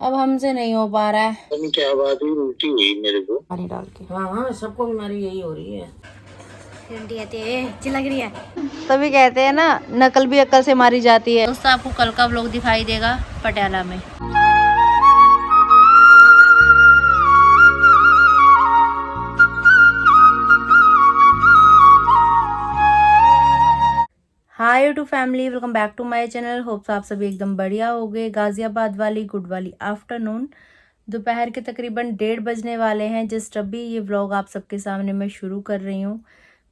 अब हमसे नहीं हो पा रहा है। पता क्या बात हुई, उल्टी हुई मेरे को पानी डाल के। हाँ हाँ, सबको बीमारी यही हो रही है। उल्टी आती है, अच्छी लग रही है। तभी कहते हैं ना, नकल भी अक्ल से मारी जाती है। दोस्तों आपको कल का व्लॉग दिखाई देगा पटियाला में। Hi YouTube family, welcome back to my channel. Hopes आप सभी एकदम बढ़िया हो गए। गाजियाबाद वाली गुड वाली आफ्टरनून, दोपहर के तकरीबन 1:30 बजने वाले हैं। जस्ट अभी ये व्लॉग आप सबके सामने मैं शुरू कर रही हूँ।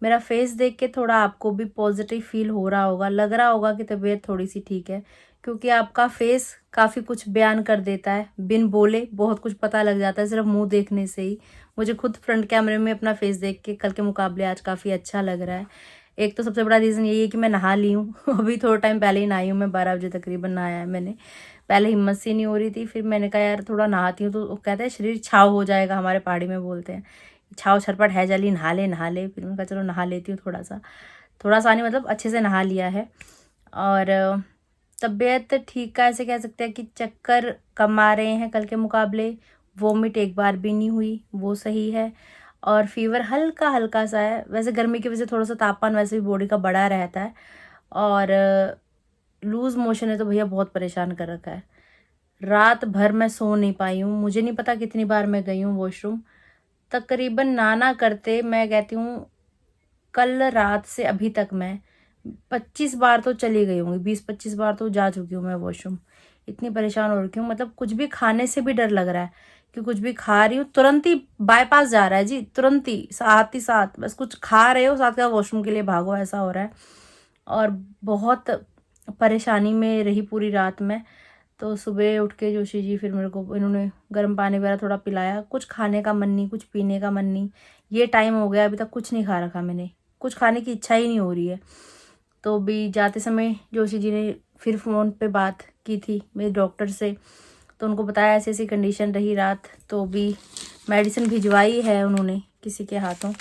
मेरा फेस देख के थोड़ा आपको भी पॉजिटिव फील हो रहा होगा, लग रहा होगा कि तबीयत थोड़ी सी ठीक है, क्योंकि आपका फेस काफ़ी कुछ बयान कर देता है। बिन बोले बहुत कुछ पता लग जाता है, सिर्फ मुंह देखने से ही। मुझे खुद फ्रंट कैमरे में अपना फेस देख के कल के मुकाबले आज काफ़ी अच्छा लग रहा है। एक तो सबसे बड़ा रीज़न यही है कि मैं नहा ली हूँ अभी थोड़ा टाइम पहले ही नहाई हूँ मैं, 12 बजे तकरीबन नहाया है मैंने। पहले हिम्मत सी नहीं हो रही थी, फिर मैंने कहा यार थोड़ा नहाती हूँ तो कहते हैं शरीर छाव हो जाएगा, हमारे पहाड़ी में बोलते हैं छाव छरपट है जली, नहा ले नहा ले। फिर मैंने कहा चलो नहा लेती हूँ थोड़ा सा नहीं, मतलब अच्छे से नहा लिया है। और तबीयत ठीक का ऐसे कह सकते हैं कि चक्कर कम आ रहे हैं कल के मुकाबले। वोमिट एक बार भी नहीं हुई, वो सही है। और फीवर हल्का हल्का सा है। वैसे गर्मी की वजह से थोड़ा सा तापमान वैसे भी बॉडी का बढ़ा रहता है। और लूज़ मोशन है तो भैया बहुत परेशान कर रखा है। रात भर मैं सो नहीं पाई हूँ। मुझे नहीं पता कितनी बार मैं गई हूँ वॉशरूम। तकरीबन ना करते मैं कहती हूँ कल रात से अभी तक मैं 25 बार तो चली गई होंगी, 20-25 बार तो जा चुकी हूँ मैं वॉशरूम। इतनी परेशान हो रखी हूँ, मतलब कुछ भी खाने से भी डर लग रहा है कि कुछ भी खा रही हूँ तुरंत ही बाईपास जा रहा है जी, तुरंत ही साथ ही साथ बस कुछ खा रहे हो साथ का वॉशरूम के लिए भागो, ऐसा हो रहा है। और बहुत परेशानी में रही पूरी रात में। तो सुबह उठ के जोशी जी फिर मेरे को इन्होंने गर्म पानी वगैरह थोड़ा पिलाया। कुछ खाने का मन नहीं, कुछ पीने का मन नहीं। ये टाइम हो गया अभी तक कुछ नहीं खा रखा मैंने, कुछ खाने की इच्छा ही नहीं हो रही है। तो भी जाते समय जोशी जी ने फिर फ़ोन पे बात की थी मेरे डॉक्टर से, तो उनको बताया ऐसी ऐसी कंडीशन रही रात। तो भी मेडिसिन भिजवाई है उन्होंने किसी के हाथों।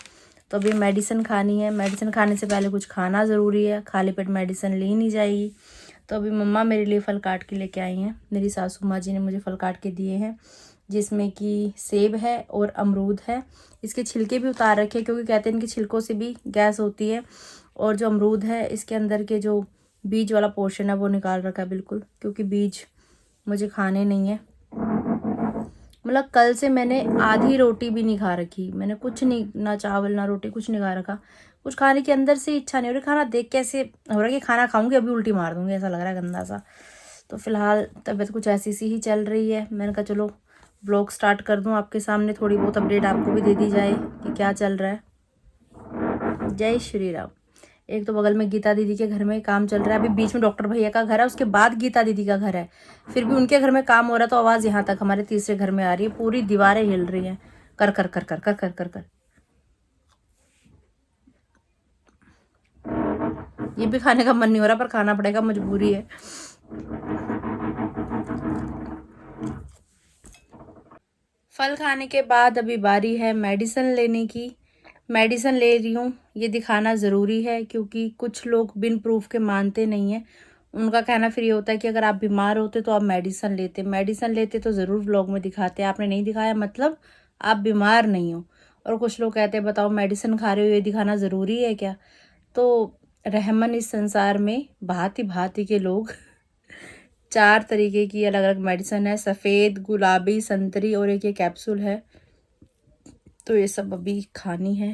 तो अभी मेडिसिन खानी है। मेडिसिन खाने से पहले कुछ खाना ज़रूरी है, खाली पेट मेडिसिन ली नहीं जाएगी। तो अभी मम्मा मेरे लिए फल काट के लेके आई हैं। मेरी सासू माँ जी ने मुझे फल काट के दिए हैं, जिसमें कि सेब है और अमरूद है। इसके छिलके भी उतार रखे हैं क्योंकि कहते हैं इनके छिलकों से भी गैस होती है। और जो अमरूद है इसके अंदर के जो बीज वाला पोर्शन है वो निकाल रखा है बिल्कुल, क्योंकि बीज मुझे खाने नहीं है। मतलब कल से मैंने आधी रोटी भी नहीं खा रखी, मैंने कुछ नहीं, ना चावल ना रोटी, कुछ नहीं खा रखा। कुछ खाने की अंदर से इच्छा नहीं हो रही। खाना देख के ऐसे हो रहा है कि खाना खाऊंगी अभी उल्टी मार दूंगी, ऐसा लग रहा है गंदा सा। तो फिलहाल तबीयत कुछ ऐसी सी ही चल रही है। मैंने कहा चलो ब्लॉग स्टार्ट कर दूं आपके सामने, थोड़ी बहुत अपडेट आपको भी दे दी जाए कि क्या चल रहा है। जय श्री राम। एक तो बगल में गीता दीदी के घर में काम चल रहा है, अभी बीच में डॉक्टर भैया का घर है, उसके बाद गीता दीदी का घर है। फिर भी उनके घर में काम हो रहा है तो आवाज़ यहाँ तक हमारे तीसरे घर में आ रही है। पूरी दीवारें हिल रही हैं कर कर कर कर कर कर कर कर। ये भी खाने का मन नहीं हो रहा पर खाना पड़ेगा, मजबूरी है। फल खाने के बाद अभी बारी है मेडिसिन लेने की। मेडिसिन ले रही हूँ, ये दिखाना ज़रूरी है क्योंकि कुछ लोग बिन प्रूफ के मानते नहीं हैं। उनका कहना फिर ये होता है कि अगर आप बीमार होते तो आप मेडिसिन लेते तो ज़रूर व्लॉग में दिखाते, आपने नहीं दिखाया मतलब आप बीमार नहीं हो। और कुछ लोग कहते हैं बताओ मेडिसिन खा रहे हो ये दिखाना ज़रूरी है क्या। तो रहमन इस संसार में भांति भांति के लोग 4 तरीके की अलग अलग मेडिसिन है, सफ़ेद, गुलाबी, संतरी और एक ये कैप्सूल है। तो ये सब अभी खानी है।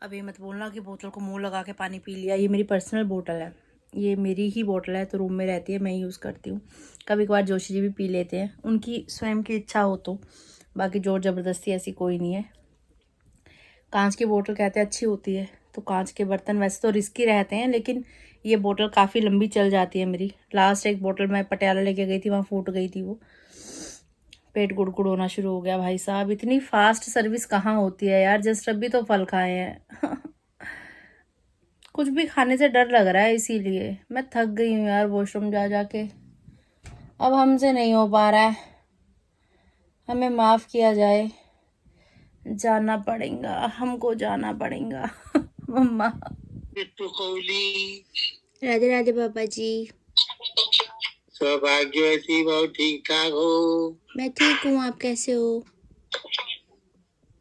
अभी मत बोलना कि बोतल को मुंह लगा के पानी पी लिया। ये मेरी पर्सनल बोतल है, ये मेरी ही बोतल है, तो रूम में रहती है, मैं ही यूज़ करती हूँ। कभी कभार जोशी जी भी पी लेते हैं, उनकी स्वयं की इच्छा हो तो। बाकी जोर ज़बरदस्ती ऐसी कोई नहीं है। कांच की बोतल कहते हैं अच्छी होती है, तो कांच के बर्तन वैसे तो रिस्की रहते हैं, लेकिन ये बोतल काफ़ी लंबी चल जाती है मेरी। लास्ट एक बोतल मैं पटियाला लेके गई थी, वहाँ फूट गई थी वो। पेट गुड़गुड़ होना शुरू हो गया भाई साहब। इतनी फास्ट सर्विस कहाँ होती है यार। जस्ट अभी तो फल खाए हैं कुछ भी खाने से डर लग रहा है, इसीलिए मैं थक गई हूँ यार वॉशरूम जा जाके। अब हमसे नहीं हो पा रहा है, हमें माफ़ किया जाए। जाना पड़ेगा, हमको जाना पड़ेगा। मम्मा। बिट्टू कोहली, राधे राधे पापा जी। सौभाग्यवती बहुत ठीक ठाक हो? मैं ठीक हूँ, आप कैसे हो?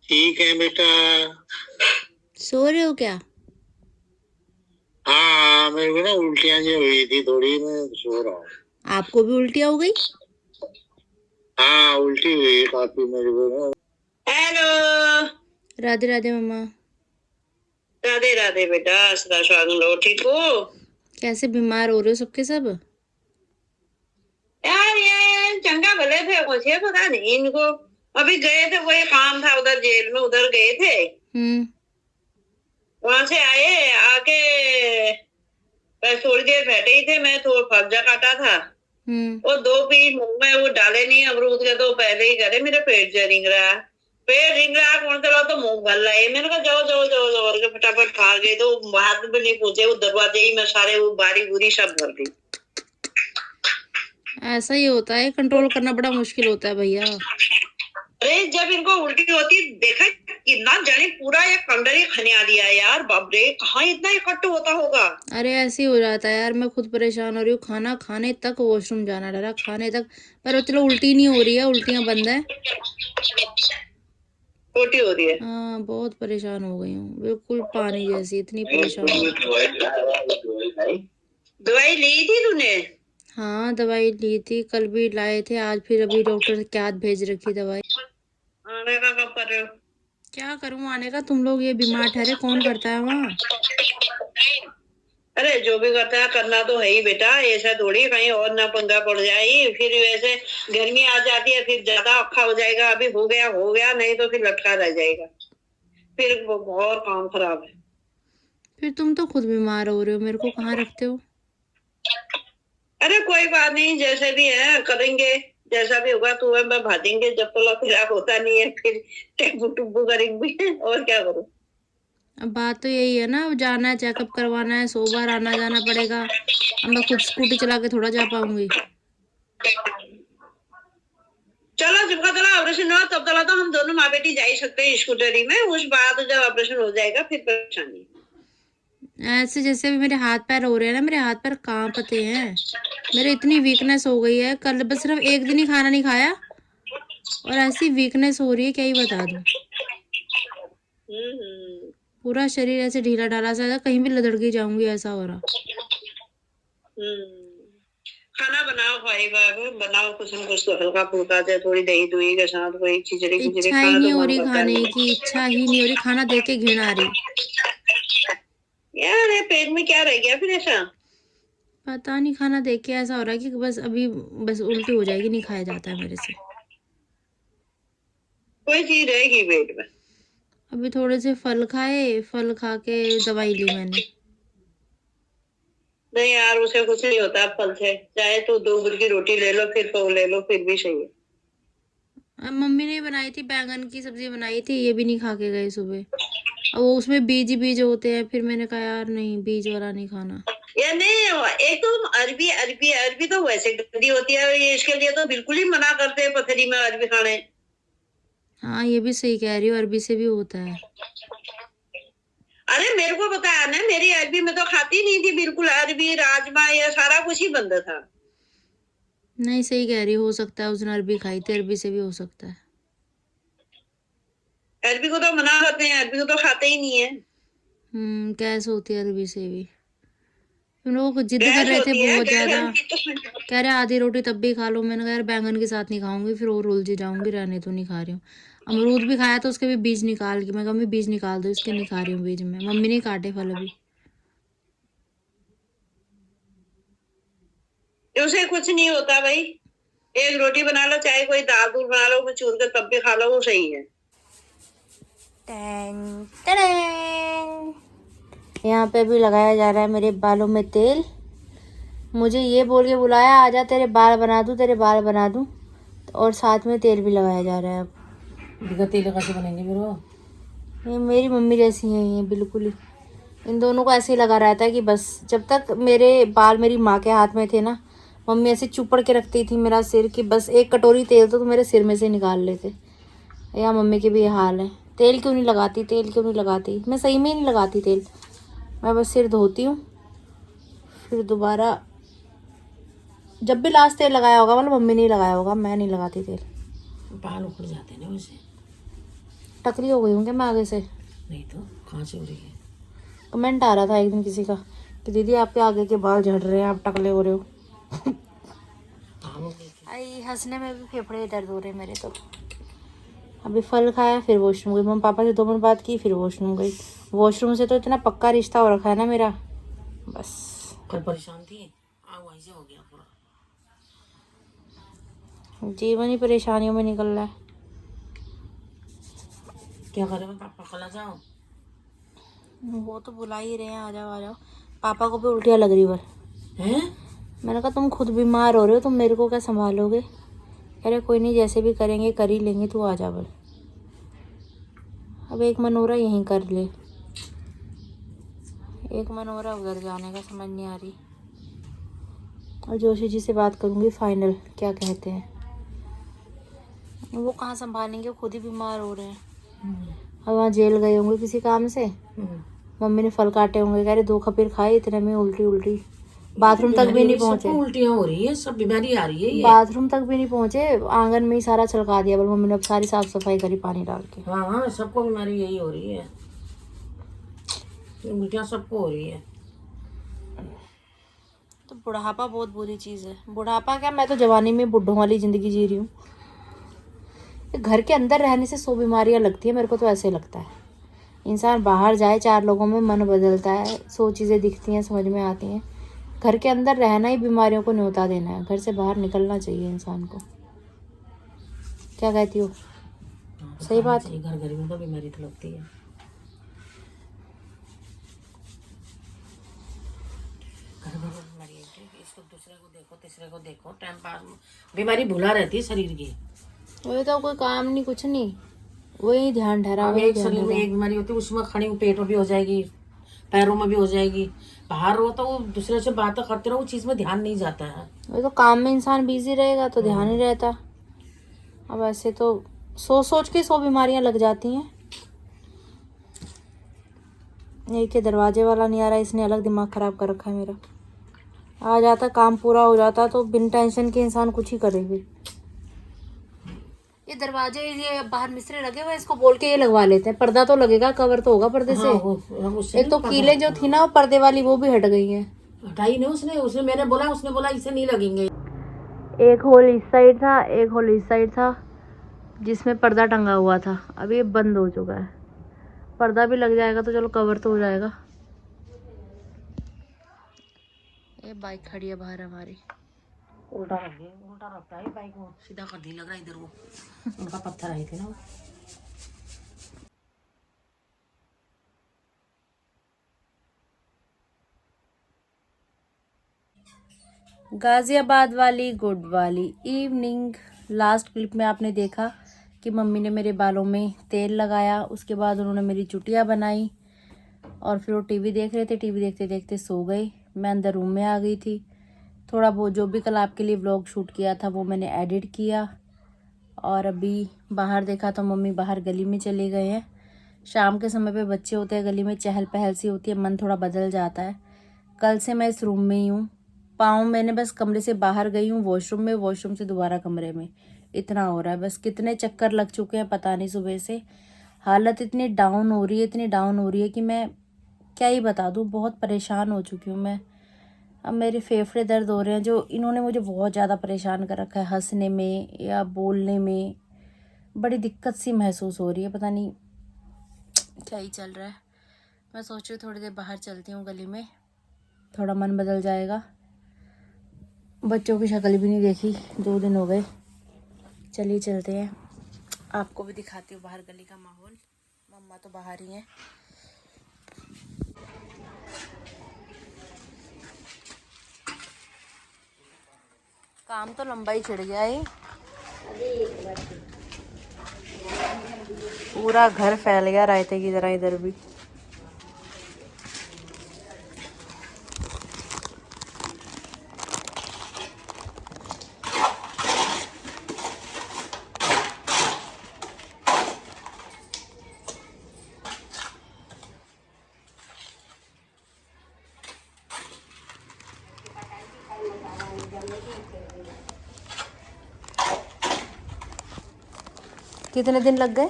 ठीक है बेटा। सो रहे हो क्या? हाँ, मेरे को ना उल्टियाँ जो हुई थी थोड़ी, मैं सो रहा हूँ। आपको भी उल्टियाँ हो गई? हाँ, उल्टी हुई काफी मेरे को ना। हेलो। राधे राधे मम्मा। राधे राधे बेटा, सदा स्वागत रहो। ठीक हो? कैसे बीमार हो रहे हो सबके सब? यार ये चंगा भले थे, कुछ पता नहीं इनको। अभी गए थे, कोई काम था उधर जेल में, उधर गए थे। वहां से आए, आके बस थोड़ी देर बैठे ही थे, मैं थोड़ा सब्जा काटा था। वो 2 पीस मुंह में वो डाले नहीं अमरूद के, तो पहले ही करे मेरे पेट से रिंग रहा। पेट रिंग रहा कौन सा तो मुंह भर लाए। मैंने कहा जाओ जाओ जाओ जाओ के फटाफट भाग गए, तो हाथ भी नहीं पूछे, वो दरवाजे ही में सारे वो बारी बुरी सब भर दी। ऐसा ही होता है, कंट्रोल करना बड़ा मुश्किल होता है भैया। अरे जब इनको उल्टी होती देखा कितना जने पूरा एक कंडरी खनिया दिया यार, बाप रे कहाँ इतना इकट्ठा होता होगा। अरे ऐसे ही हो जाता है यार, मैं खुद परेशान हो रही हूँ। खाना खाने तक वॉशरूम जाना डरा, खाने तक। पर चलो उल्टी नहीं हो रही है, उल्टियाँ बंद है। उल्टी हो रही है। हाँ बहुत परेशान हो गई हूँ, बिल्कुल पानी जैसी, इतनी परेशान। दवाई ली थी तूने? हाँ दवाई ली थी, कल भी लाए थे, आज फिर अभी डॉक्टर के हाथ भेज रखी दवाई। आने का कब कर रहे हो? क्या करूँ आने का, तुम लोग ये बीमार ठहरे, कौन करता है वहाँ? अरे जो भी करता है करना तो है ही बेटा, ऐसा थोड़ी कहीं और ना पंगा पड़ जाए। फिर वैसे गर्मी आ जाती है, फिर ज्यादा औखा हो जाएगा। अभी हो गया, नहीं तो फिर लटका रह जाएगा, फिर और काम खराब है। फिर तुम तो खुद बीमार हो रहे हो, मेरे को कहाँ रखते हो? अरे कोई बात नहीं, जैसे भी है करेंगे, जैसा भी होगा तो मैं भाजेंगे। जब तक खराब होता नहीं है फिर टेम्पू टुब्बू करेंगे, और क्या करूं। अब बात तो यही है ना, अब जाना है, चेकअप करवाना है, 100 बार आना जाना पड़ेगा। अब मैं खुद स्कूटी चला के थोड़ा जा पाऊंगी। चलो जब का चला ऑपरेशन हुआ तब तक तो हम दोनों माँ बेटी जा ही सकते हैं स्कूटरी में। उस बाद जब ऑपरेशन हो जाएगा फिर परेशानी। ऐसे जैसे भी मेरे हाथ पैर हो रहे हैं ना, मेरे हाथ पैर कांपते हैं। मेरे इतनी वीकनेस हो गई है, कल बस सिर्फ एक दिन ही खाना नहीं खाया और ऐसी वीकनेस हो रही है, क्या ही बता दूं। पूरा शरीर ऐसे ढीला ढाला सा, कहीं भी लदड़ के जाऊंगी ऐसा हो रहा। खाना बनाओ भाई बाबू, बनाओ कुछ न कुछ तो हल्का फुल्का से, थोड़ी दही दुही के साथ कोई खिचड़ी खिचड़ी इच्छा ही खाना नहीं तो हो मन रही, करता खाने है। की इच्छा ही नहीं हो रही, खाना देख के घिन आ रही। यार ये पेट में क्या रह गया फिर ऐसा? पता नहीं, खाना देख के ऐसा हो रहा है कि बस अभी बस उल्टी हो जाएगी, नहीं खाया जाता है मेरे से। कोई चीज रहेगी पेट में। अभी थोड़े से फल खाए, फल खा के दवाई ली मैंने। नहीं यार उसे कुछ नहीं होता फल से, चाहे तो 2 गुड़ की रोटी ले लो, फिर तो ले लो, फिर भी सही है। अब मम्मी ने बनाई थी, बैंगन की सब्जी बनाई थी, ये भी नहीं खा के गए सुबह। अब वो उसमें बीज ही बीज होते हैं, फिर मैंने कहा यार नहीं, बीज वाला नहीं खाना। या नहीं, एक तो अरबी अरबी अरबी तो वैसे गंदी होती है, ये इसके लिए तो बिल्कुल ही मना करते हैं पथरी में अरबी खाने। हाँ ये भी सही कह रही हो, अरबी से भी होता है। अरे मेरे को पता है ना, मेरी अरबी में तो खाती नहीं थी बिल्कुल, अरबी राजमा ये सारा कुछ ही बंद था। नहीं सही कह रही हो सकता है उस दिन अरबी खाई थी, अरबी से भी हो सकता है। अरबी को तो मना करते हैं, अरबी को तो खाते ही नहीं है। गैस होती है अरबी से भी। तुम लोगों को जिद कर गैस रहे थे होती है, बहुत ज्यादा, गैस कह रहे आधी रोटी तब भी खा लो। मैंने कहा यार बैंगन के साथ नहीं खाऊंगी, फिर और उलझी जाऊंगी, रहने तो नहीं खा रही हूँ। अमरूद भी खाया तो उसके भी बीज निकाल के, मैं कहा मम्मी बीज निकाल दो इसके, नहीं खा रही हूँ बीज में। मम्मी ने काटे फल अभी। उसे कुछ नहीं होता भाई, एक रोटी बना लो, चाहे कोई दाल दूध बना लो, चूर के तब भी खा लो, वो सही है। यहाँ पे भी लगाया जा रहा है मेरे बालों में तेल। मुझे ये बोल के बुलाया आजा तेरे बाल बना दूँ, तेरे बाल बना दूँ, और साथ में तेल भी लगाया जा रहा है। अब तेल कैसे बनेंगे मेरे? ये मेरी मम्मी जैसी हैं ये बिल्कुल ही। इन दोनों को ऐसे ही लगा रहता है कि बस जब तक मेरे बाल मेरी माँ के हाथ में थे ना, मम्मी ऐसे चुपड़ के रखती थी मेरा सिर कि बस एक कटोरी तेल तो मेरे सिर में से निकाल लेते। या मम्मी के भी ये हाल है। तेल क्यों नहीं लगाती, तेल क्यों नहीं लगाती? मैं सही में ही नहीं लगाती तेल। मैं बस सिर धोती हूँ, फिर दोबारा जब भी लास्ट तेल लगाया होगा मतलब मम्मी ने लगाया होगा, मैं नहीं लगाती तेल। बाल उखड़ जाते हैं ना वैसे। टकली हो गई हूँ क्या मैं आगे से? नहीं तो कहाँ से हो रही है? कमेंट आ रहा था एक दिन किसी का कि दीदी आपके आगे के बाल झड़ रहे हैं, आप टकले हो रहे हो। आई हंसने में भी फेफड़े दर्द हो रहे हैं मेरे तो। अभी फल खाया, फिर वॉशरूम गई। मम्मी पापा से 2 मिनट बात की, फिर वॉशरूम गई। वॉशरूम से तो इतना पक्का रिश्ता हो रखा है ना मेरा, बस। कल परेशान थी, वहीं से हो गया पूरा। जीवन ही परेशानियों में निकल रहा है। क्या करे मैं? पापा कल आ जाओ। वो तो बुला ही रहे हैं, आ जाओ आ जाओ। पापा को भी उल्टियाँ लग रही हैं? मैंने कहा तुम खुद बीमार हो रहे हो, तुम मेरे को क्या संभालोगे? कह रहे कोई नहीं, जैसे भी करेंगे कर ही लेंगे, तू आ जा बल। अब एक मन हो रहा यहीं कर ले, एक मन हो रहा उधर जाने का, समझ नहीं आ रही। और जोशी जी से बात करूँगी फाइनल, क्या कहते हैं। वो कहाँ संभालेंगे, वो खुद ही बीमार हो रहे हैं। अब वहाँ जेल गए होंगे किसी काम से, मम्मी ने फल काटे होंगे, कह रहे 2 खपीर खाए, इतने में उल्टी उल्टी। बाथरूम तक भी नहीं पहुँचे, उल्टियाँ हो रही है, सब बीमारी आ रही है ये। बाथरूम तक भी नहीं पहुँचे, आंगन में ही सारा छलका दिया बोल। मम्मी ने अब सारी साफ सफाई करी पानी डाल के। हाँ हाँ, सबको बीमारी यही हो रही है, उल्टियाँ सबको हो रही है। तो बुढ़ापा बहुत बुरी चीज़ है। बुढ़ापा क्या, मैं तो जवानी में बुढ़ों वाली ज़िंदगी जी रही हूँ। घर के अंदर रहने से 100 बीमारियाँ लगती है, मेरे को तो ऐसे लगता है। इंसान बाहर जाए, 4 लोगों में मन बदलता है, 100 चीज़ें दिखती हैं, समझ में आती हैं। घर के अंदर रहना ही बीमारियों को न्योता देना है, घर से बाहर निकलना चाहिए इंसान को। क्या कहती हो? सही बात है। घर घर में तो बीमारी तो लगती है। इसको दूसरे को देखो, तीसरे को देखो, टाइम पास बीमारी भुला रहती है शरीर की। वही तो, कोई काम नहीं, कुछ नहीं, वही ध्यान ठहरा। एक शरीर में एक बीमारी होती है, उसमें खड़ी पेट में भी हो जाएगी, पैरों में भी हो जाएगी। बाहर हो तो वो दूसरे से बातें करते रहो, वो चीज में ध्यान नहीं जाता है। वही तो, काम में इंसान बिजी रहेगा तो ध्यान ही रहता। अब ऐसे तो सोच सोच के 100 बीमारियां लग जाती हैं। एक के दरवाजे वाला नहीं आ रहा, इसने अलग दिमाग खराब कर रखा है मेरा। आ जाता, काम पूरा हो जाता तो बिन टेंशन के इंसान कुछ ही करेगी। ये दरवाजे, ये बाहर मिस्त्री लगे हुए, इसको बोल के ये लगवा लेते हैं। पर्दा तो लगेगा, कवर तो होगा पर्दे से। एक तो कीलें जो थी ना वो पर्दे वाली, वो भी हट गई हैं। हटाई नहीं उसने मैंने बोला, उसने बोला इसे नहीं लगेंगे। एक होल इस साइड था, एक होल इस साइड था, जिसमें पर्दा टंगा हुआ था। अब ये बंद हो चुका है। पर्दा भी लग जाएगा तो चलो, कवर तो हो जाएगा। ये बाइक खड़ी है बाहर हमारी। उल्टा रखता है बाइक को, सीधा कर दी लग रहा है इधर। वो उनका पत्थर आए थे ना। गाज़ियाबाद वाली गुड वाली इवनिंग। लास्ट क्लिप में आपने देखा कि मम्मी ने मेरे बालों में तेल लगाया, उसके बाद उन्होंने मेरी चुटियाँ बनाई और फिर वो टीवी देख रहे थे। टीवी देखते देखते सो गए। मैं अंदर रूम में आ गई थी। थोड़ा बहुत जो भी कल आपके लिए व्लॉग शूट किया था वो मैंने एडिट किया। और अभी बाहर देखा तो मम्मी बाहर गली में चले गए हैं। शाम के समय पे बच्चे होते हैं गली में, चहल पहल सी होती है, मन थोड़ा बदल जाता है। कल से मैं इस रूम में ही हूँ। पाँव मैंने बस कमरे से बाहर गई हूँ वॉशरूम में, वॉशरूम से दोबारा कमरे में। इतना हो रहा है बस। कितने चक्कर लग चुके हैं पता नहीं सुबह से। हालत इतनी डाउन हो रही है, इतनी डाउन हो रही है कि मैं क्या ही बता दूँ। बहुत परेशान हो चुकी हूँ मैं। अब मेरे फेफड़े दर्द हो रहे हैं, जो इन्होंने मुझे बहुत ज़्यादा परेशान कर रखा है। हंसने में या बोलने में बड़ी दिक्कत सी महसूस हो रही है, पता नहीं क्या ही चल रहा है। मैं सोच रही हूँ थोड़ी देर बाहर चलती हूँ गली में, थोड़ा मन बदल जाएगा। बच्चों की शक्ल भी नहीं देखी, 2 दिन हो गए। चलिए चलते हैं, आपको भी दिखाती हूँ बाहर गली का माहौल। मम्मा तो बाहर ही हैं। काम तो लंबा ही छिड़ गया है, पूरा घर फैल गया रायते की तरह इधर भी। कितने दिन लग गए?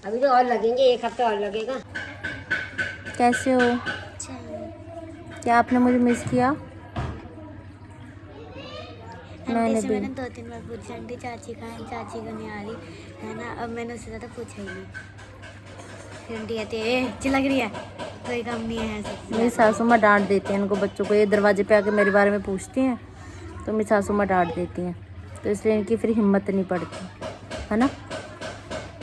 अभी तो और लगेंगे, 1 हफ्ता और लगेगा। कैसे हो? क्या आपने मुझे मिस किया? आंटी से मैंने 2-3 बार पूछा, आंटी चाची कहाँ है, चाची को नहीं आ रही है ना। अब मैंने उससे ज़्यादा पूछा ही नहीं। फिर आंटी कहती है चिल्ला रही है, कोई काम नहीं है ऐसे। मेरी सासू माँ डांट देती हैं इनको, बच्चों को। ये दरवाजे पे आके मेरे बारे में पूछती हैं तो मेरी सासू माँ डांट देती हैं, तो इसलिए इनकी फिर हिम्मत नहीं पड़ती, है ना।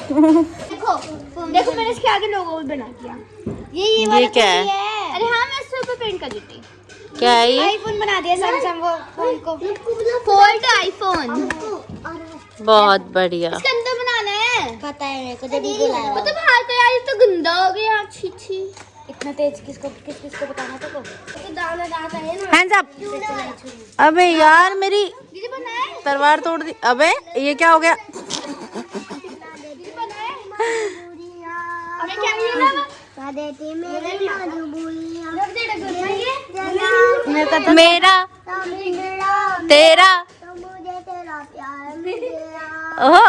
देखो मैंने इसके आगे लोगो भी बना दिया। ये क्या है? अरे हाँ, मैं इसके ऊपर पेंट कर देती। क्या है ये? आईफोन बना दिया सैमसंग वो फोन को, फोल्ड आईफोन। बहुत बढ़िया। इसके अंदर बनाना है, पता है मेरे को। जब भी बुलाया मतलब बाहर तो यार ये तो गंदा हो गया। छी छी, इतना तेज किसको बताना था? तो दाना दाता है ना। Hands up. अबे यार मेरी दीदी बनाए, तलवार तोड़ दी। अबे ये क्या हो गया? दीदी बनाए। अबे क्या ये ना देती मेरी मजबूरियां मेरा तेरा तो मुझे तेरा प्यार मिल गया। ओहो,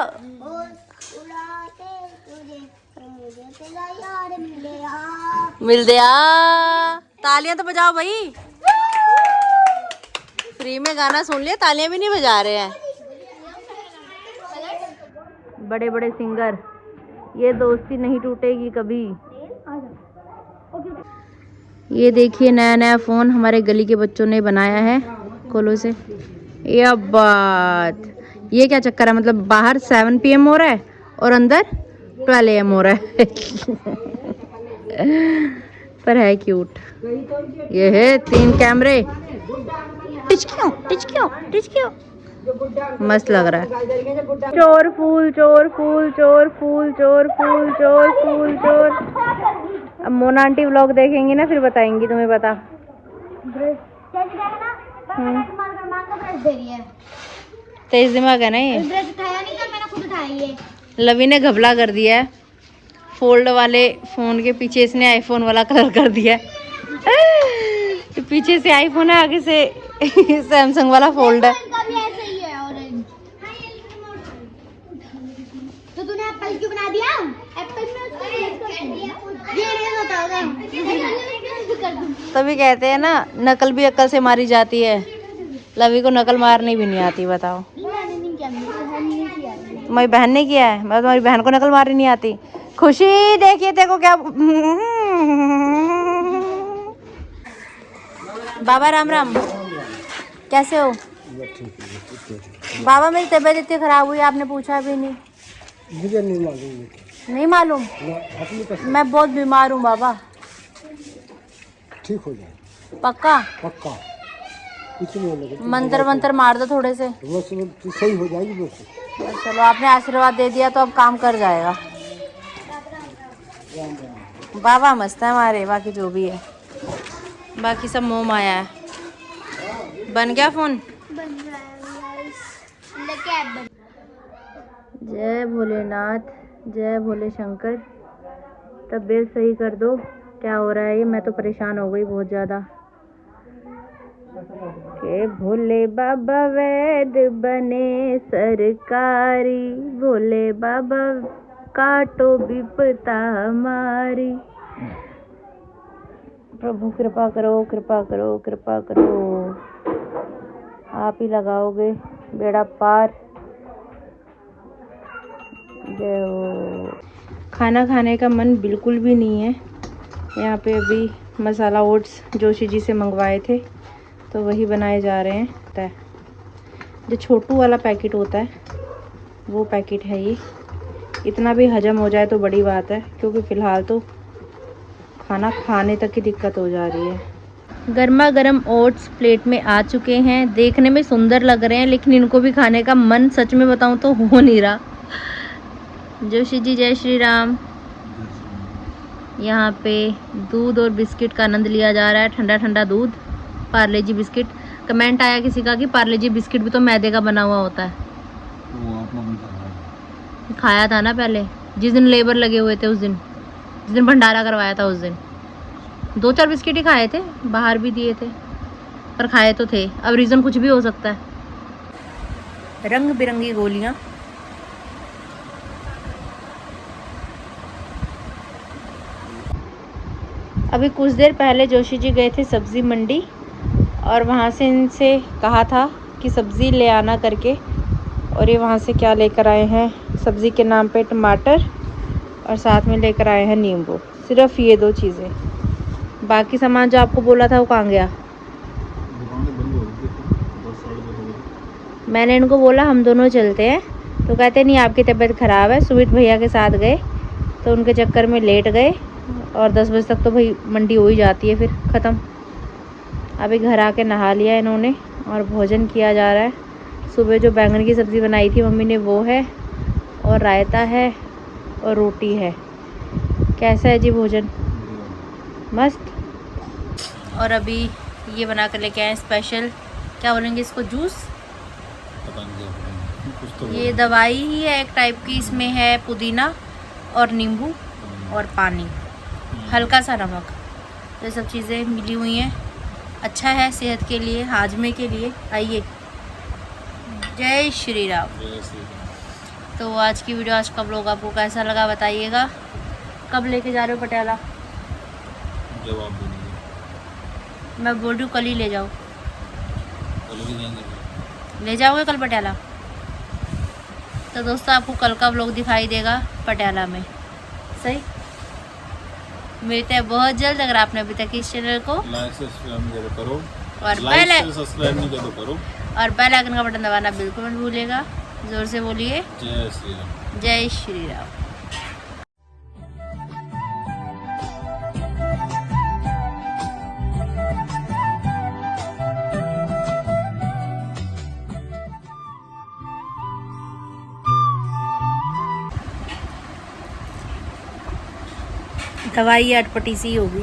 तुझे तो मुझे तेरा यार मिल गया। मिल गया। तालियां तो बजाओ भाई। फ्री में गाना सुन लिया, तालियां भी नहीं बजा रहे हैं। बड़े बड़े सिंगर, ये दोस्ती नहीं टूटेगी कभी। ये देखिए नया नया फोन हमारे गली के बच्चों ने बनाया है। खोलो से। ये बात, ये क्या चक्कर है? मतलब बाहर 7 PM हो रहा है और अंदर 12 AM हो रहा है। पर है क्यूट। ये है 3 कैमरे। टिचकियों मस्त लग रहा है। चोर फूल चोर फूल चोर फूल चोर फूल चोर फूल चोर। अब मोना आंटी व्लॉग देखेंगी ना, फिर बताएंगी तुम्हें। बता। तेज दिमाग है ना ये। ब्रश उठाया नहीं था, मैंने खुद उठाया ये। लवी ने घबला कर दिया है। फोल्ड वाले फोन के पीछे इसने आईफोन वाला कलर कर दिया है। पीछे से आईफोन है, आगे से सैमसंग वाला फोल्ड है। इनका भी ऐसा ही है ऑरेंज। तो तूने एप्पल क्यों बना दिया? एप्पल में उसको रेस कर दिया। ये रेस होता होगा। कर दूं। तभी कहते हैं ना, नकल भी अक्ल से मारी जाती है। लवी को नकल मारनी भी नहीं आती। बताओ। मैंने नहीं किया, मेरी बहन ने किया। तुम्हारी बहन ने किया है? मैं तुम्हारी बहन को नकल मारनी नहीं आती। खुशी देखिए, देखो क्या। बाबा राम राम, कैसे हो? बाबा मेरी तबीयत इतनी खराब हुई, आपने पूछा भी नहीं। मुझे नहीं मालूम। नहीं मालूम? मैं बहुत बीमार हूँ बाबा। ठीक हो जाए पक्का? पक्का, कुछ नहीं लगे। मंत्र मंत्र मार दो थोड़े से। बस सही हो जाएगी बस। चलो, आपने आशीर्वाद दे दिया तो अब काम कर जाएगा। बाबा मस्त है हमारे, बाकी जो भी है, बाकी सब मोह माया है। बन गया फोन? बन रहा है लेके ऐप बन। जय भोलेनाथ, जय भोले शंकर। तबीयत सही कर दो। क्या हो रहा है ये? मैं तो परेशान हो गई बहुत ज़्यादा। के भोले बाबा वैद बने सरकारी, भोले बाबा काटो विपता हमारी। प्रभु कृपा करो, कृपा करो, कृपा करो। आप ही लगाओगे बेड़ा पार। जय हो। खाना खाने का मन बिल्कुल भी नहीं है। यहाँ पे अभी मसाला ओट्स जोशी जी से मंगवाए थे तो वही बनाए जा रहे हैं। जो छोटू वाला पैकेट होता है वो पैकेट है ये। इतना भी हजम हो जाए तो बड़ी बात है, क्योंकि फ़िलहाल तो खाना खाने तक की दिक्कत हो जा रही है। गर्मा गर्म ओट्स प्लेट में आ चुके हैं। देखने में सुंदर लग रहे हैं, लेकिन इनको भी खाने का मन सच में बताऊं तो हो नहीं रहा। जोशी जी जय श्री राम। यहाँ पे दूध और बिस्किट का आनंद लिया जा रहा है। ठंडा ठंडा दूध, पार्ले जी बिस्किट। कमेंट आया किसी का कि पार्ले जी बिस्किट भी तो मैदे का बना हुआ होता है। खाया था ना पहले, जिस दिन लेबर लगे हुए थे, उस दिन भंडारा करवाया था, उस दिन 2-4 बिस्किट ही खाए थे, बाहर भी दिए थे, पर खाए तो थे। अब रीज़न कुछ भी हो सकता है। रंग बिरंगी गोलियाँ अभी कुछ देर पहले जोशी जी गए थे सब्ज़ी मंडी और वहाँ से इनसे कहा था कि सब्ज़ी ले आना करके, और ये वहाँ से क्या लेकर आए हैं, सब्ज़ी के नाम पे टमाटर और साथ में लेकर आए हैं नींबू। सिर्फ ये 2 चीज़ें, बाकी सामान जो आपको बोला था वो कहाँ गया? मैंने इनको बोला हम दोनों चलते हैं, तो कहते नहीं आपकी तबीयत ख़राब है, सुमित भैया के साथ गए तो उनके चक्कर में लेट गए, और 10 बजे तक तो भाई मंडी हो ही जाती है फिर ख़त्म। अभी घर आके नहा लिया इन्होंने और भोजन किया जा रहा है। सुबह जो बैंगन की सब्ज़ी बनाई थी मम्मी ने वो है, और रायता है और रोटी है। कैसा है जी भोजन? मस्त। और अभी ये बना कर लेके आए स्पेशल, क्या बोलेंगे इसको, जूस। ये दवाई ही है एक टाइप की, इसमें है पुदीना और नींबू और पानी, हल्का सा नमक, ये सब चीज़ें मिली हुई हैं। अच्छा है सेहत के लिए, हाजमे के लिए। आइए, जय श्री राम। तो आज की वीडियो, आज का ब्लॉग आपको कैसा लगा बताइएगा। कब लेके जा रहे हो पटियाला? जवाब देंगे। मैं बोल रही हूँ कल ही ले जाओ। कल भी जाएंगे। ले जाओगे कल पटियाला? तो दोस्तों आपको कल का व्लॉग दिखाई देगा पटियाला में, सही। मिलते हैं बहुत जल्द। अगर आपने अभी तक इस चैनल को लाइक सब्सक्राइब नहीं किया तो करो, और सब्सक्राइब नहीं किया तो करो, और बेल आइकन का बटन दबाना बिल्कुल मत भूलिएगा। जोर से बोलिए, जय श्री राम। जय श्री राम। दवाई अटपटी सी होगी।